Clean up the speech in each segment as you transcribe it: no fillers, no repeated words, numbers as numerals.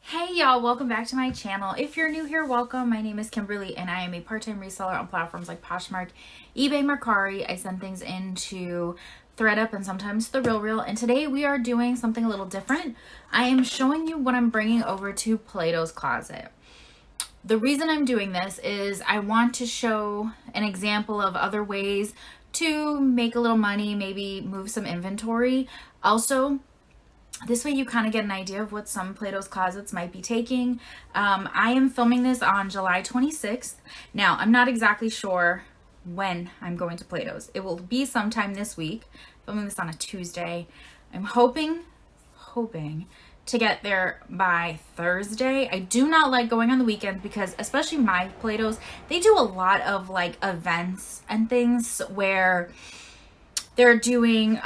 Hey y'all, welcome back to my channel. If you're new here, welcome. My name is Kimberly and I am a part-time reseller on platforms like Poshmark, eBay, Mercari. I send things into ThreadUp and sometimes The RealReal. And today we are doing something a little different. I am showing you what I'm bringing over to Plato's Closet. The reason I'm doing this is I want to show an example of other ways to make a little money, maybe move some inventory. Also, this way you kind of get an idea of what some Plato's Closets might be taking. I am filming this on July 26th. Now, I'm not exactly sure when I'm going to Plato's. It will be sometime this week. Filming this on a Tuesday. I'm hoping to get there by Thursday. I do not like going on the weekends because especially my Plato's, they do a lot of like events and things where they're doing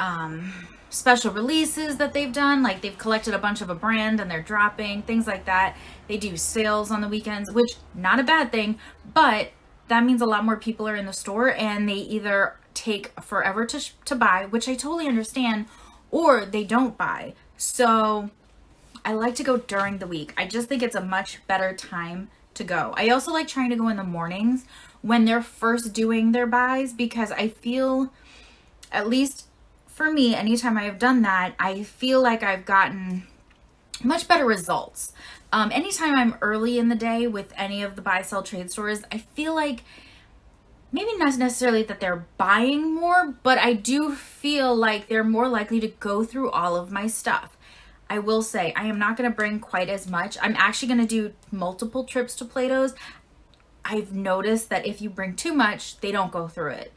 special releases that they've done, like they've collected a bunch of a brand and they're dropping things like that. They do sales on the weekends, which not a bad thing, but that means a lot more people are in the store and they either take forever to buy, which I totally understand, or they don't buy. So I like to go during the week. I just think it's a much better time to go. I also like trying to go in the mornings when they're first doing their buys because I feel, at least for me, anytime I have done that, I feel like I've gotten much better results. Anytime I'm early in the day with any of the buy sell trade stores, I feel like maybe not necessarily that they're buying more, but I do feel like they're more likely to go through all of my stuff. I will say I am not going to bring quite as much. I'm actually going to do multiple trips to Plato's. I've noticed that if you bring too much, they don't go through it.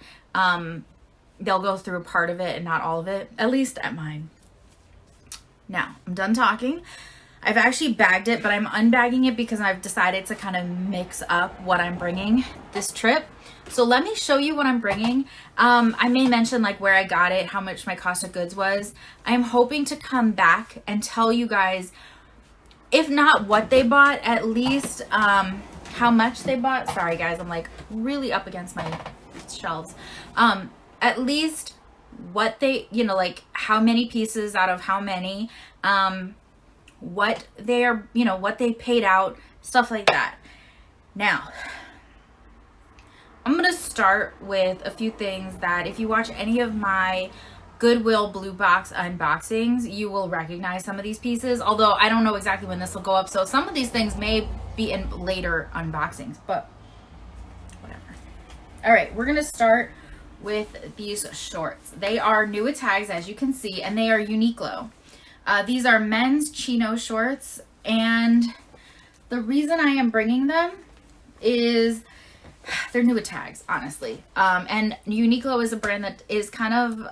They'll go through part of it and not all of it, at least at mine. Now, I'm done talking. I've actually bagged it, but I'm unbagging it because I've decided to kind of mix up what I'm bringing this trip. So let me show you what I'm bringing. I may mention like where I got it, how much my cost of goods was. I'm hoping to come back and tell you guys, if not what they bought, at least how much they bought. Sorry guys, I'm like really up against my shelves. At least what they, like how many pieces out of how many, what they are, what they paid out, stuff like that. Now, I'm going to start with a few things that if you watch any of my Goodwill Blue Box unboxings, you will recognize some of these pieces, although I don't know exactly when this will go up. So some of these things may be in later unboxings, but whatever. All right, we're going to start with these shorts. They are new with tags, as you can see, and they are Uniqlo. These are men's chino shorts, and the reason I am bringing them is they're new with tags, honestly. And Uniqlo is a brand that is kind of,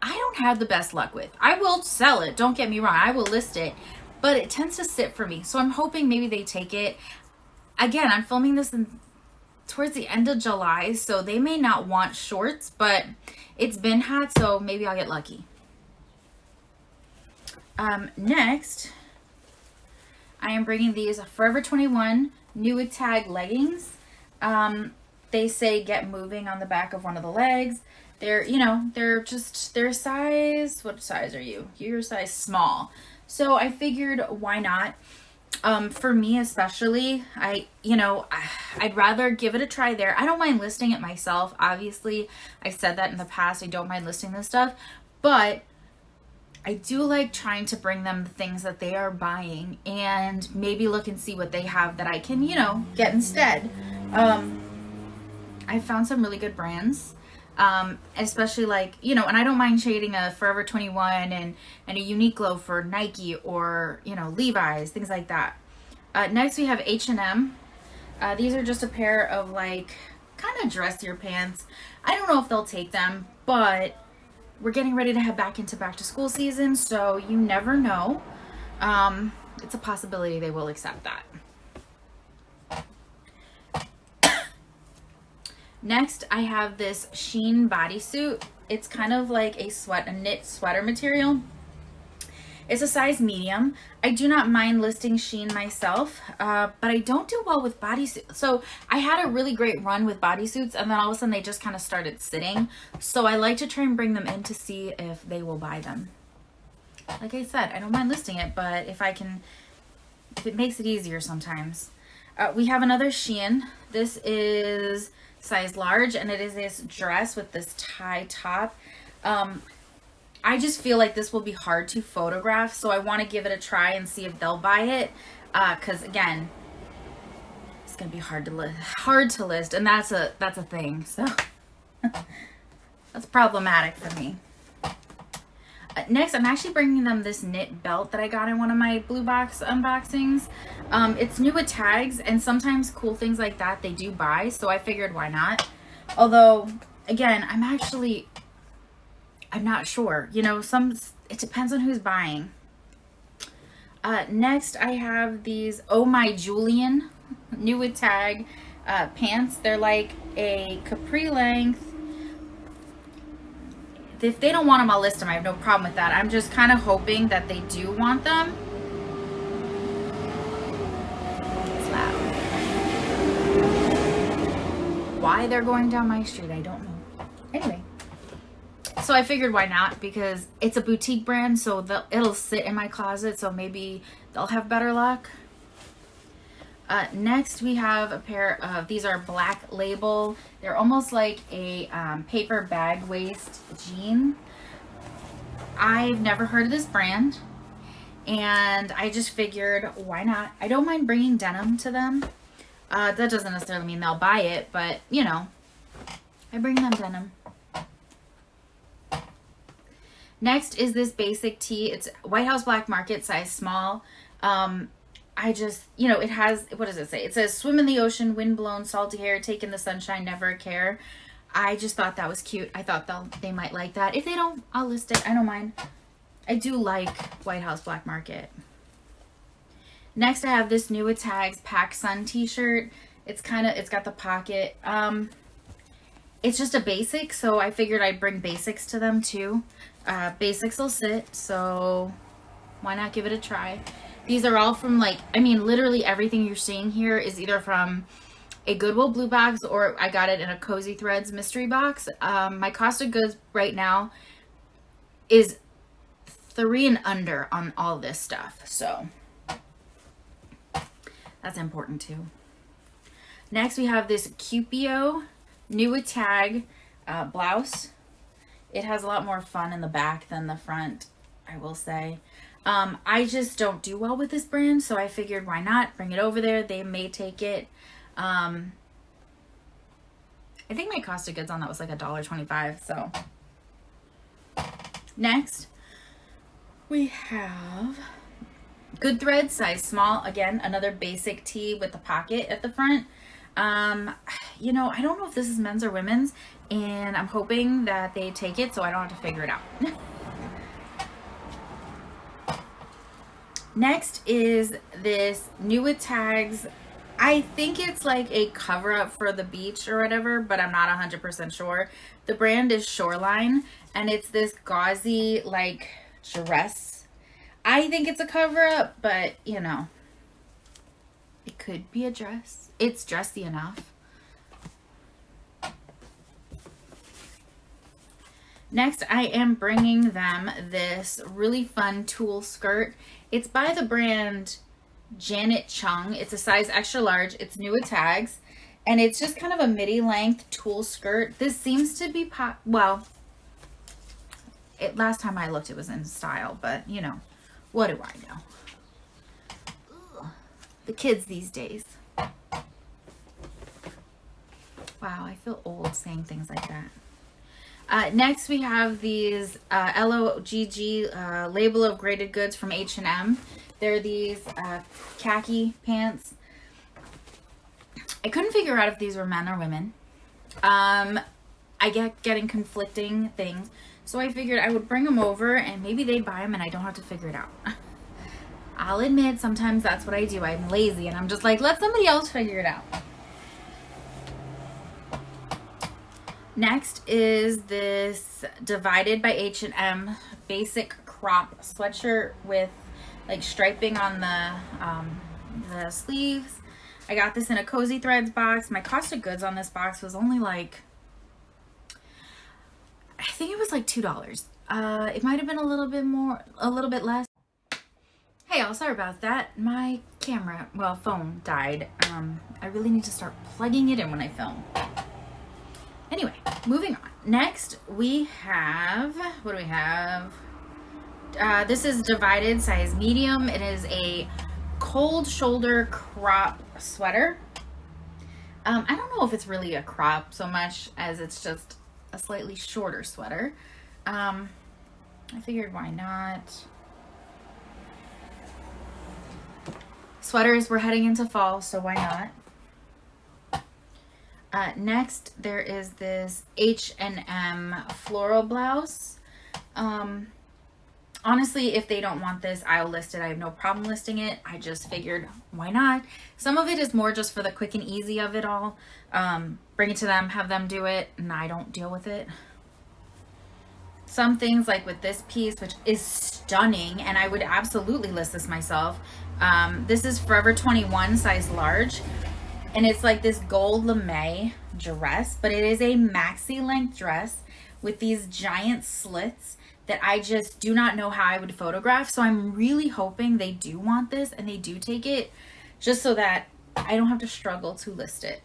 I don't have the best luck with. I will sell it, don't get me wrong, I will list it, but it tends to sit for me. So I'm hoping maybe they take it. Again, I'm filming this towards the end of July, so they may not want shorts, but it's been hot, so maybe I'll get lucky. Next, I am bringing these Forever 21 new with tag leggings. They say get moving on the back of one of the legs. They're, they're size, what size are you? You're size small. So I figured why not? For me especially, I'd rather give it a try there. I don't mind listing it myself. Obviously, I've said that in the past. I don't mind listing this stuff, but I do like trying to bring them the things that they are buying and maybe look and see what they have that I can, get instead. I found some really good brands. Especially like, and I don't mind shading a Forever 21 and a Uniqlo for Nike or, Levi's, things like that. Next we have H&M. These are just a pair of like kind of dressier pants. I don't know if they'll take them, but we're getting ready to head back into back to school season, so you never know. It's a possibility they will accept that. Next, I have this Shein bodysuit. It's kind of like a knit sweater material. It's a size medium. I do not mind listing Shein myself, but I don't do well with bodysuits. So I had a really great run with bodysuits, and then all of a sudden they just kind of started sitting. So I like to try and bring them in to see if they will buy them. Like I said, I don't mind listing it, but if it makes it easier sometimes. We have another Shein. This is size large, and it is this dress with this tie top. I just feel like this will be hard to photograph, so I want to give it a try and see if they'll buy it. Because again, it's gonna be hard to list, and that's a thing. So that's problematic for me. Next, I'm actually bringing them this knit belt that I got in one of my blue box unboxings. It's new with tags, and sometimes cool things like that they do buy, so I figured why not. Although, again, I'm not sure. You know, it depends on who's buying. Next, I have these Oh My Julian new with tag pants. They're like a capri length. If they don't want them, I'll list them. I have no problem with that. I'm just kind of hoping that they do want them. It's loud. Why they're going down my street, I don't know. Anyway, so I figured why not, because it's a boutique brand, so it'll sit in my closet, so maybe they'll have better luck. Next, we have a pair of, these are Black Label. They're almost like a paper bag waist jean. I've never heard of this brand, and I just figured, why not? I don't mind bringing denim to them. That doesn't necessarily mean they'll buy it, but, you know, I bring them denim. Next is this basic tee. It's White House Black Market, size small. I just, you know, it has, what does it say? It says, swim in the ocean, wind blown, salty hair, take in the sunshine, never a care. I just thought that was cute. I thought they might like that. If they don't, I'll list it. I don't mind. I do like White House Black Market. Next, I have this new with tags Pac Sun t-shirt. It's got the pocket. It's just a basic, so I figured I'd bring basics to them too. Basics will sit, so why not give it a try? These are all from, like, I mean, literally everything you're seeing here is either from a Goodwill blue box or I got it in a Cozy Threads mystery box. My cost of goods right now is $3 and under on all this stuff, so that's important too. Next, we have this Cupio new with tag blouse. It has a lot more fun in the back than the front, I will say. I just don't do well with this brand, so I figured why not bring it over there. They may take it. I think my cost of goods on that was like $1.25. So next we have Good Thread, size small. Again, another basic tee with the pocket at the front. You know, I don't know if this is men's or women's, and I'm hoping that they take it so I don't have to figure it out. Next is this new with tags. I think it's like a cover up for the beach or whatever, but I'm not 100% sure. The brand is Shoreline, and it's this gauzy like dress. I think it's a cover up, but you know, it could be a dress. It's dressy enough. Next, I am bringing them this really fun tulle skirt. It's by the brand Janet Chung. It's a size extra large. It's new with tags. And it's just kind of a midi length tulle skirt. This seems to be last time I looked it was in style, but you know, what do I know? Ugh. The kids these days. Wow, I feel old saying things like that. Next, we have these LOGG label of graded goods from H&M. They're these khaki pants. I couldn't figure out if these were men or women. I getting conflicting things, so I figured I would bring them over and maybe they'd buy them and I don't have to figure it out. I'll admit sometimes that's what I do. I'm lazy and I'm just like, let somebody else figure it out. Next is this Divided by H&M basic crop sweatshirt with like striping on the sleeves. I got this in a Cozy Threads box. My cost of goods on this box was only like, I think it was like $2. It might have been a little bit more, a little bit less. Hey y'all, sorry about that. My camera, well, phone died. I really need to start plugging it in when I film. Anyway, moving on. Next, we have, what do we have? This is divided size medium. It is a cold shoulder crop sweater. I don't know if it's really a crop so much as it's just a slightly shorter sweater. I figured why not? Sweaters, we're heading into fall, so why not? Next, there is this H&M floral blouse. Honestly, if they don't want this, I'll list it. I have no problem listing it. I just figured, why not? Some of it is more just for the quick and easy of it all. Bring it to them, have them do it, and I don't deal with it. Some things like with this piece, which is stunning, and I would absolutely list this myself. This is Forever 21 size large, and it's like this gold lame dress, but it is a maxi length dress with these giant slits that I just do not know how I would photograph. So I'm really hoping they do want this and they do take it, just so that I don't have to struggle to list it.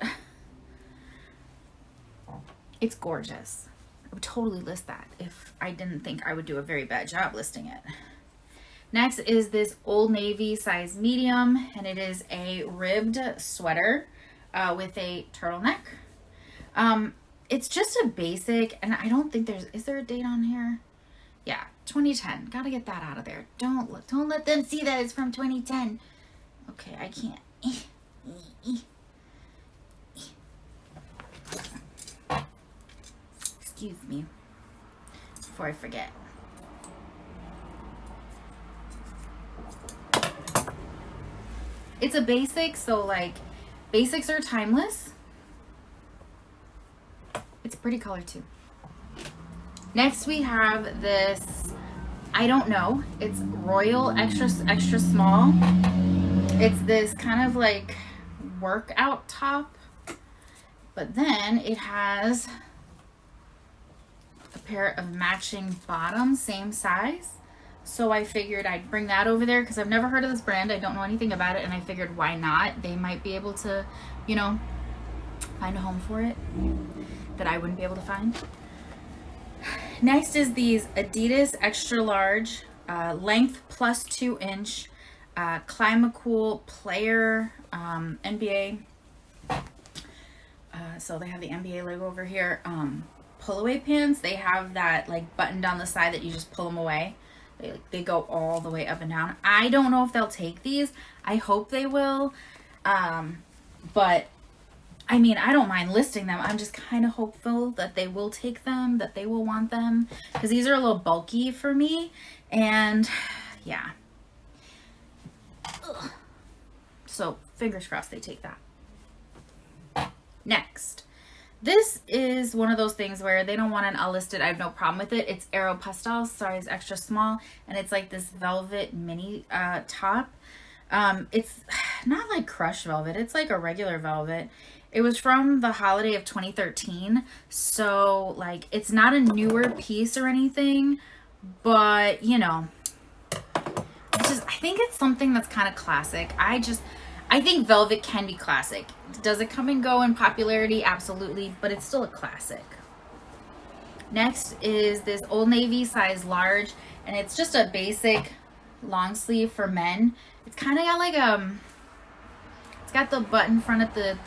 It's gorgeous. I would totally list that if I didn't think I would do a very bad job listing it. Next is this Old Navy size medium, and it is a ribbed sweater with a turtleneck. It's just a basic, and I don't think is there a date on here? Yeah, 2010. Gotta get that out of there. Don't let them see that it's from 2010. Okay, I can't. Excuse me before I forget. It's a basic, so like basics are timeless. It's a pretty color too. Next we have this, I don't know, it's Royal extra small. It's this kind of like workout top, but then it has a pair of matching bottoms, same size. So I figured I'd bring that over there because I've never heard of this brand. I don't know anything about it, and I figured why not? They might be able to, you know, find a home for it that I wouldn't be able to find. Next is these Adidas extra large, length plus 2-inch, Climacool player, NBA. So they have the NBA logo over here. Pull-away pants. They have that like button down the side that you just pull them away. They go all the way up and down. I don't know if they'll take these. I hope they will. But I mean, I don't mind listing them. I'm just kind of hopeful that they will take them, that they will want them, because these are a little bulky for me. And yeah. Ugh. So fingers crossed they take that. Next. This is one of those things where they don't want an I'll list it. I have no problem with it. It's Aeropostale size extra small, and it's like this velvet mini top. It's not like crushed velvet. It's like a regular velvet. It was from the holiday of 2013. So like it's not a newer piece or anything, but you know, I think it's something that's kind of classic. I think velvet can be classic. Does it come and go in popularity? Absolutely, but it's still a classic. Next is this Old Navy size large, and it's just a basic long sleeve for men. It's kind of got like it's got the button front at the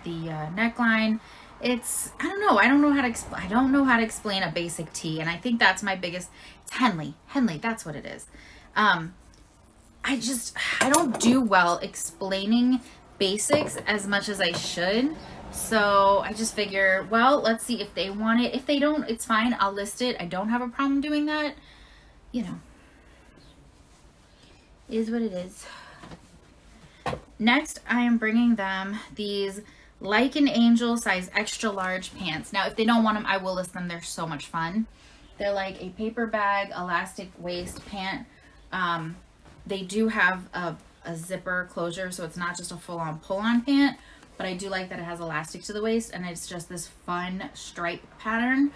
neckline. It's I don't know how to explain a basic tee, and I think that's my biggest. It's Henley, that's what it is. I don't do well explaining basics as much as I should. So I just figure, well, let's see if they want it. If they don't, it's fine. I'll list it. I don't have a problem doing that. You know, it is what it is. Next, I am bringing them these Like an Angel size extra large pants. Now, if they don't want them, I will list them. They're so much fun. They're like a paper bag, elastic waist pant. They do have a zipper closure, so it's not just a full-on pull-on pant, but I do like that it has elastic to the waist, and it's just this fun stripe pattern.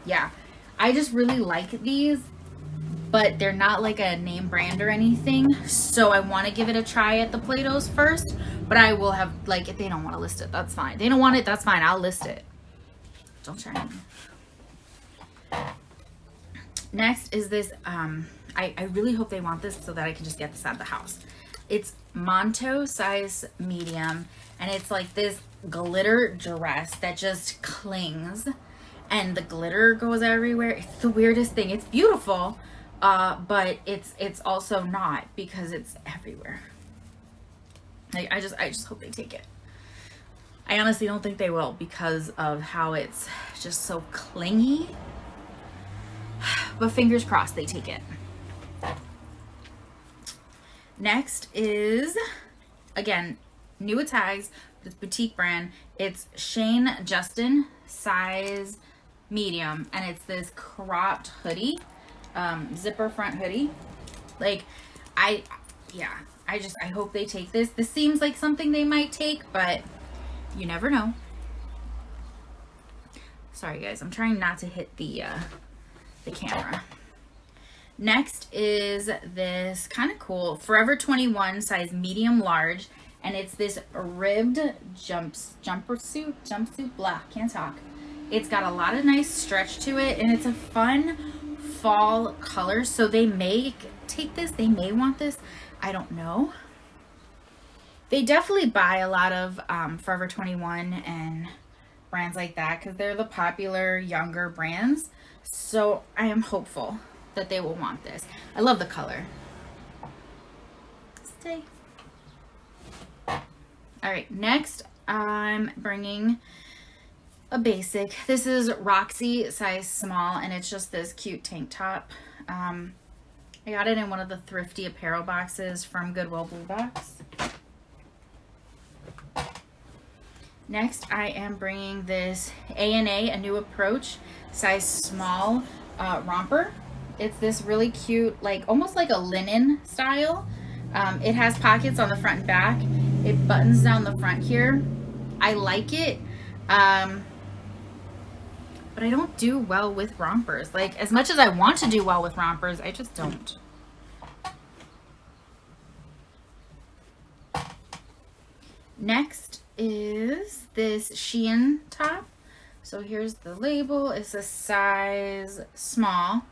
Yeah, I just really like these, but they're not like a name brand or anything. So I want to give it a try at the Plato's first, but I will have, like, if they don't want to list it, that's fine. They don't want it, that's fine. I'll list it. Don't try me. Next is this, I really hope they want this so that I can just get this out of the house. It's Monto size medium, and it's like this glitter dress that just clings, and the glitter goes everywhere. It's the weirdest thing. It's beautiful, but it's also not, because it's everywhere. Like, I just hope they take it. I honestly don't think they will, because of how it's just so clingy. But fingers crossed they take it. Next is, again, new at tags, this boutique brand. It's Shane Justin size medium, and it's this cropped hoodie, zipper front hoodie. Like, I hope they take this. This seems like something they might take, but you never know. Sorry guys, I'm trying not to hit the camera. Next is this kind of cool Forever 21 size medium large, and it's this ribbed jumpsuit, blah, can't talk. It's got a lot of nice stretch to it, and it's a fun fall color. So they may take this, they may want this, I don't know. They definitely buy a lot of Forever 21 and brands like that, because they're the popular younger brands. So I am hopeful that they will want this. I love the color. Stay. All right, next I'm bringing a basic. This is Roxy size small, and it's just this cute tank top. I got it in one of the thrifty apparel boxes from Goodwill Blue Box. Next, I am bringing this A&A, A New Approach, size small romper. It's this really cute, like almost like a linen style. It has pockets on the front and back. It buttons down the front here. I like it, but I don't do well with rompers. Like, as much as I want to do well with rompers, I just don't. Next is this Shein top. So here's the label. It's a size small,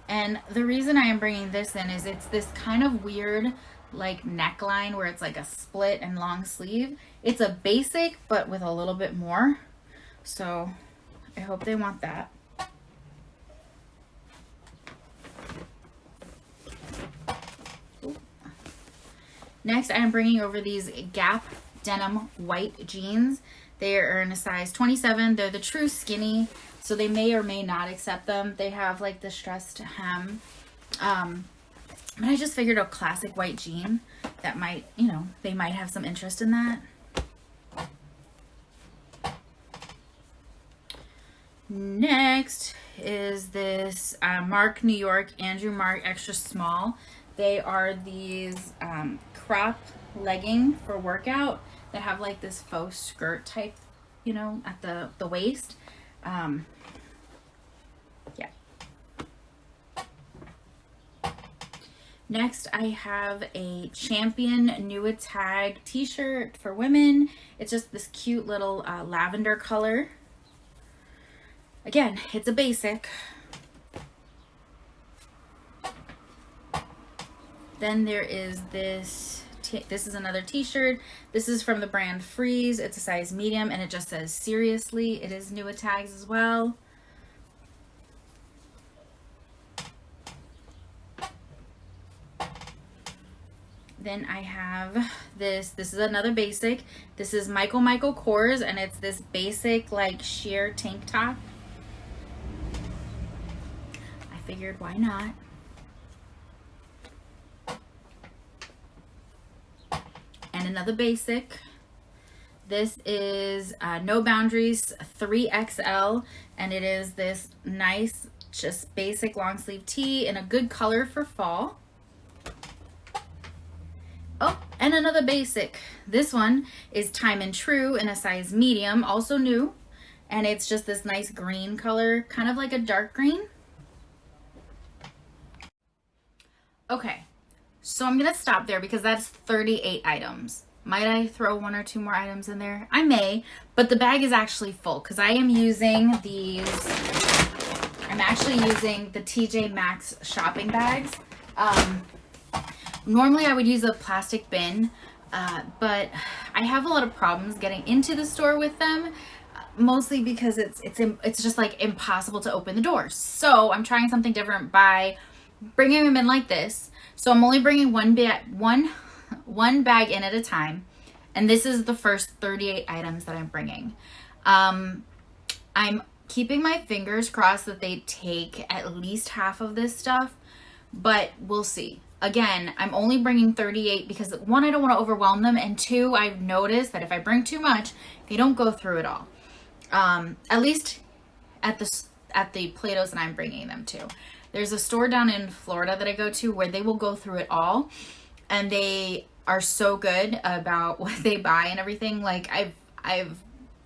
and the reason I am bringing this in is it's this kind of weird like neckline where it's like a split and long sleeve. It's a basic but with a little bit more, so I hope they want that. Ooh. Next, I am bringing over these Gap denim white jeans. They are in a size 27. They're the true skinny, so they may or may not accept them. They have like the stressed hem. But I just figured a classic white jean that might, you know, they might have some interest in that. Next is this Mark New York Andrew Mark extra small. They are these crop legging for workout that have like this faux skirt type, you know, at the waist. Yeah. Next, I have a Champion New Tag t-shirt for women. It's just this cute little lavender color. Again, it's a basic. Then there is this, this is another t-shirt. This is from the brand Freeze. It's a size medium, and it just says seriously. It is New Tags as well. Then I have this is another basic. This is Michael Kors, and it's this basic like sheer tank top. I figured, why not? And another basic. This is No Boundaries 3XL, and it is this nice, just basic long sleeve tee in a good color for fall. Oh, and another basic. This one is Time and True in a size medium, also new. And it's just this nice green color, kind of like a dark green. Okay, so I'm gonna stop there because that's 38 items. Might I throw 1 or 2 more items in there? I may, but the bag is actually full because I am using these. I'm actually using the TJ Maxx shopping bags. Normally I would use a plastic bin, but I have a lot of problems getting into the store with them, mostly because it's just like impossible to open the doors. So I'm trying something different by bringing them in like this. So I'm only bringing one bag in at a time, and this is the first 38 items that I'm bringing. I'm keeping my fingers crossed that they take at least half of this stuff, but we'll see. Again, I'm only bringing 38 because 1, I don't want to overwhelm them, and 2, I've noticed that if I bring too much, they don't go through it all. At least at the Plato's that I'm bringing them to. There's a store down in Florida that I go to where they will go through it all, and they are so good about what they buy and everything. Like I've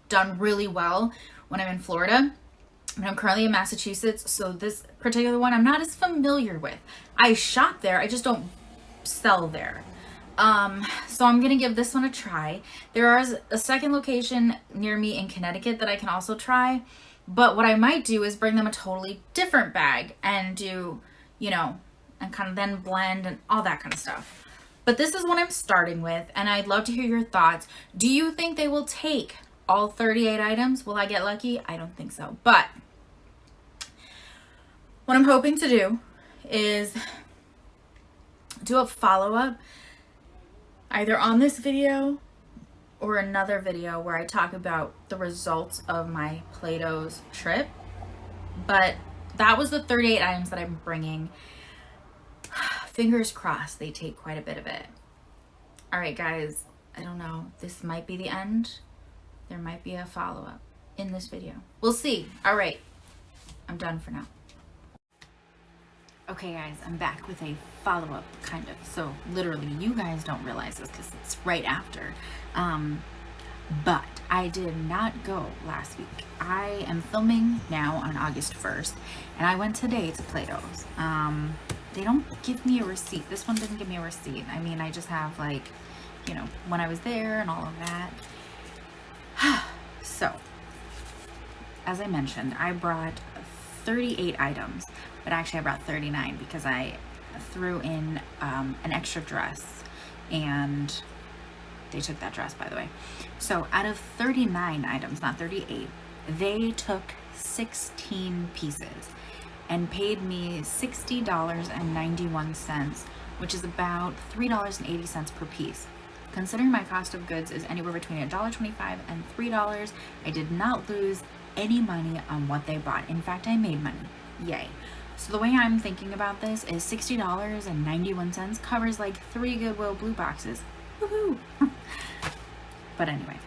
done really well when I'm in Florida, but I'm currently in Massachusetts, so this particular one I'm not as familiar with. I shop there, I just don't sell there. So I'm gonna give this one a try. There is a second location near me in Connecticut that I can also try, but what I might do is bring them a totally different bag and do, you know, and kind of then blend and all that kind of stuff. But this is what I'm starting with, and I'd love to hear your thoughts. Do you think they will take all 38 items? Will I get lucky? I don't think so. But what I'm hoping to do is do a follow-up either on this video or another video where I talk about the results of my Plato's trip. But that was the 38 items that I'm bringing. Fingers crossed they take quite a bit of it. All right, guys, I don't know. This might be the end. There might be a follow-up in this video. We'll see. All right, I'm done for now. Okay, guys, I'm back with a follow-up, kind of. So literally, you guys don't realize this because it's right after. But I did not go last week. I am filming now on August 1st, and I went today to Plato's. They don't give me a receipt. This one didn't give me a receipt. I mean, I just have, like, you know, when I was there and all of that. So, as I mentioned, I brought 38 items, but actually I brought 39 because I threw in an extra dress, and they took that dress, by the way. So out of 39 items, not 38, they took 16 pieces and paid me $60.91, which is about $3.80 per piece. Considering my cost of goods is anywhere between $1.25 and $3, I did not lose any money on what they bought. In fact, I made money. Yay. So the way I'm thinking about this is $60.91 covers like 3 Goodwill blue boxes. Woohoo! But anyway,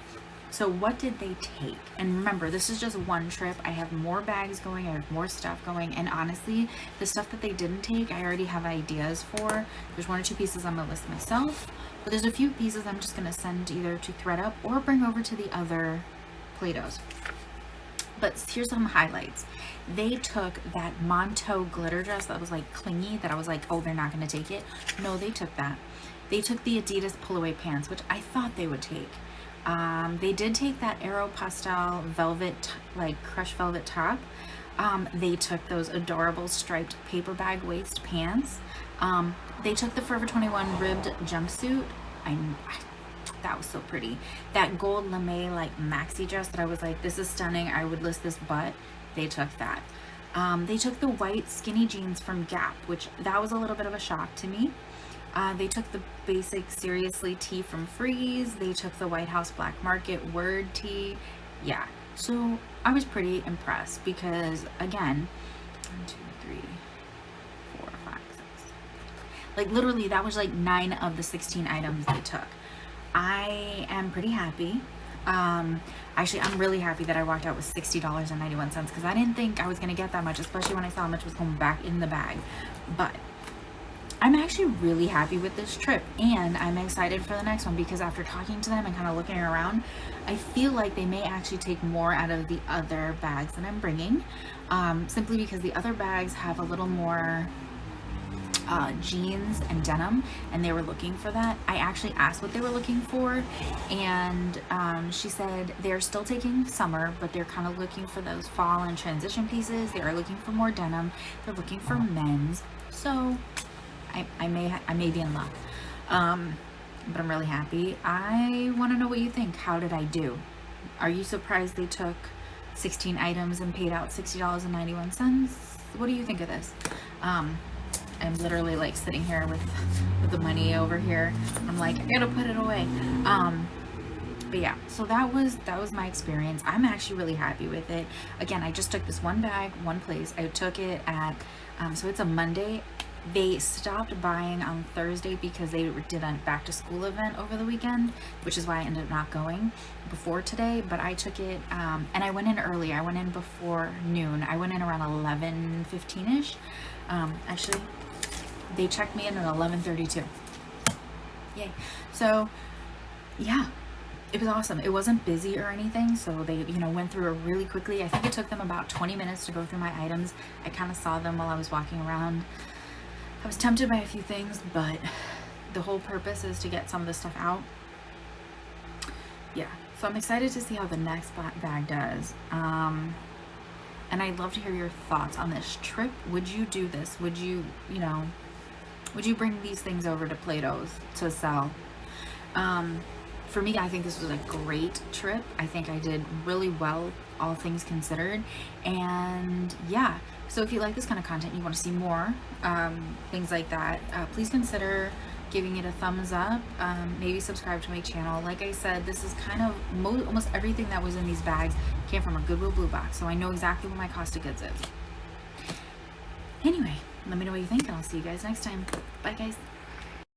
so what did they take? And remember, this is just one trip. I have more bags going, I have more stuff going, and honestly, the stuff that they didn't take, I already have ideas for. There's 1 or 2 pieces on my list myself, but there's a few pieces I'm just gonna send either to ThredUp or bring over to the other Plato's. But here's some highlights. They took that Monto glitter dress that was like clingy, that I was like, oh, they're not gonna take it. No, they took that. They took the Adidas pull-away pants, which I thought they would take. They did take that Aeropostale velvet, like crushed velvet top. They took those adorable striped paper bag waist pants. They took the Forever 21 ribbed jumpsuit. That was so pretty. That gold lame like maxi dress that I was like, this is stunning, I would list this, but they took that. They took the white skinny jeans from Gap, which that was a little bit of a shock to me. They took the basic Seriously tee from Freeze. They took the White House Black Market Word tee. Yeah, so I was pretty impressed because, again, 1, 2, 3, 4, 5, 6. Like literally, that was like 9 of the 16 items they took. I am pretty happy. Actually, I'm really happy that I walked out with $60.91 because I didn't think I was gonna get that much, especially when I saw how much was coming back in the bag. But I'm actually really happy with this trip, and I'm excited for the next one because after talking to them and kind of looking around, I feel like they may actually take more out of the other bags that I'm bringing, simply because the other bags have a little more jeans and denim, and they were looking for that. I actually asked what they were looking for, and she said they're still taking summer, but they're kind of looking for those fall and transition pieces. They are looking for more denim. They're looking for men's. So I may be in luck, but I'm really happy. I want to know what you think. How did I do? Are you surprised they took 16 items and paid out $60.91? What do you think of this? I'm literally like sitting here with the money over here. I'm like, I gotta put it away. But yeah, so that was my experience. I'm actually really happy with it. Again, I just took this one bag, one place. I took it at, so it's a Monday. They stopped buying on Thursday because they did a back to school event over the weekend, which is why I ended up not going before today. But I took it, and I went in early. I went in before noon. I went in around 11:15ish. Actually, they checked me in at 11:32. Yay. So yeah, it was awesome. It wasn't busy or anything, so they, went through it really quickly. I think it took them about 20 minutes to go through my items. I kind of saw them while I was walking around. I was tempted by a few things, but the whole purpose is to get some of the stuff out. Yeah, so I'm excited to see how the next bag does. And I'd love to hear your thoughts on this trip. Would you do this? Would you, would you bring these things over to Plato's to sell? For me, I think this was a great trip. I think I did really well, all things considered. And yeah, so if you like this kind of content, you want to see more things like that, please consider giving it a thumbs up. Maybe subscribe to my channel. Like I said, this is kind of almost everything that was in these bags came from a Goodwill Blue Box, so I know exactly what my cost of goods is. Anyway, let me know what you think, and I'll see you guys next time. Bye guys.